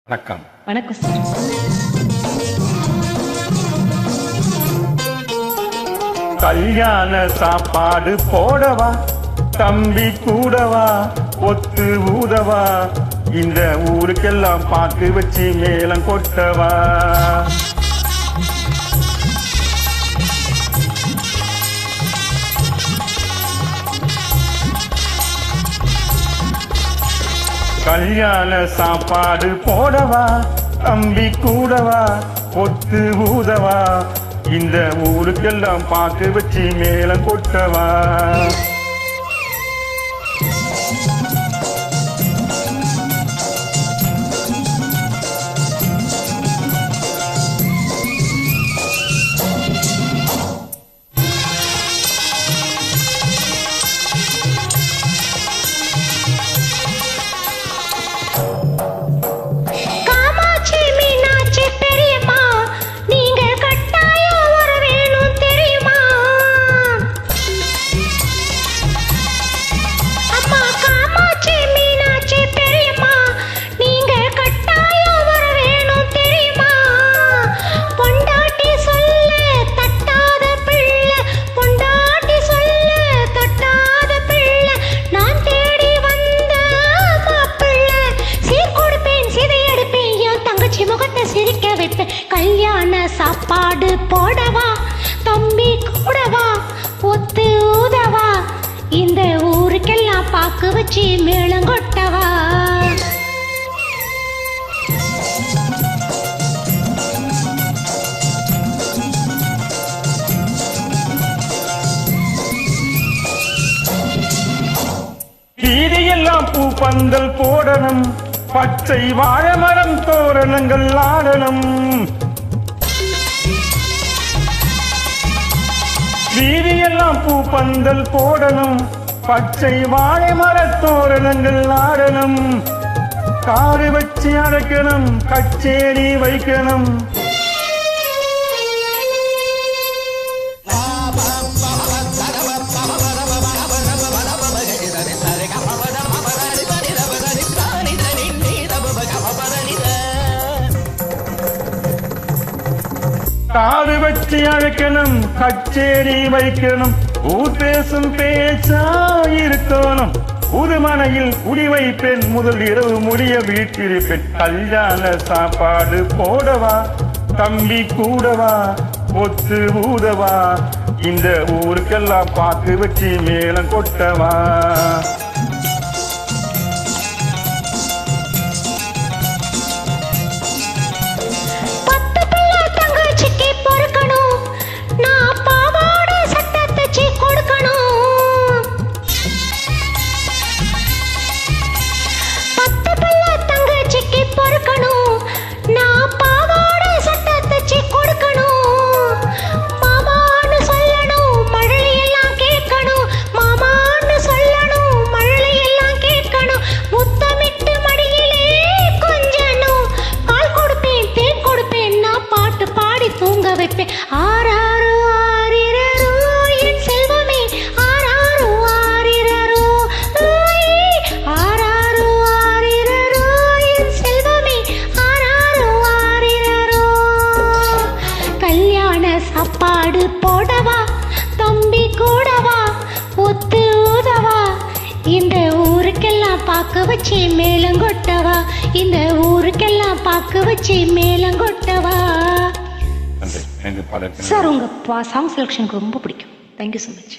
வணக்கம். வணக்கம் சார். கல்யாண சாப்பாடு போடவா, தம்பி கூடவா, ஒத்து ஊதவா, இந்த ஊருக்கெல்லாம் பாக்கு வச்சு மேளம் கொட்டவா. கல்யாண சாப்பாடு போடவா, தம்பி கூடவா, ஒத்து ஊதவா, இந்த ஊருக்கெல்லாம் பாக்கு வச்சு மேளம் கொட்டவா. கல்யாண சாப்பாடு போடவா, தம்பி கூடவா, ஒத்து ஊதவா, இந்த ஊருக்கெல்லாம் பாக்கு வச்சு மேளம் கொட்டவா. வீதியெல்லாம் பூ பந்தல் போடணும், பச்சை வாழைமரம் தோரணங்கள் ஆடணும். வீதியெல்லாம் பூ பந்தல் போடணும், பச்சை வாழைமர தோரணங்கள் ஆடணும். காரு வச்சு அடைக்கணும், கச்சேரி வைக்கணும். காது வச்சு அழைக்கணும், கச்சேரி வைக்கணும். ஊர் பேசும் பேச்சா இருக்கணும். புதுமனையில் குடி வைப்பேன், முதல் இரவு முடிய வீட்டிருப்பேன். கல்யாண சாப்பாடு போடவா, தம்பி கூடவா, ஒத்து ஊதவா, இந்த ஊருக்கெல்லாம் பாக்கு வச்சு மேளம் கொட்டவா. ஆராரோ ஆரிரரோ என் செல்வமே, ஆராரோ ஆரிரரோ, ஆராரோ ஆரிரரோ என் செல்வமே, ஆராரோ ஆரிரரோ. கல்யாண சாப்பாடு போடவா, தம்பி கூடவா, ஒத்து ஊதவா, இந்த ஊருக்கெல்லாம் பாக்கு வச்சு மேளம் கொட்டவா, இந்த ஊருக்கெல்லாம் பாக்கு வச்சு மேளம் கொட்டவா. நன்றி. சார், உங்கள் சாங் செலெக்ஷனுக்கு ரொம்ப பிடிக்கும். Thank you so much.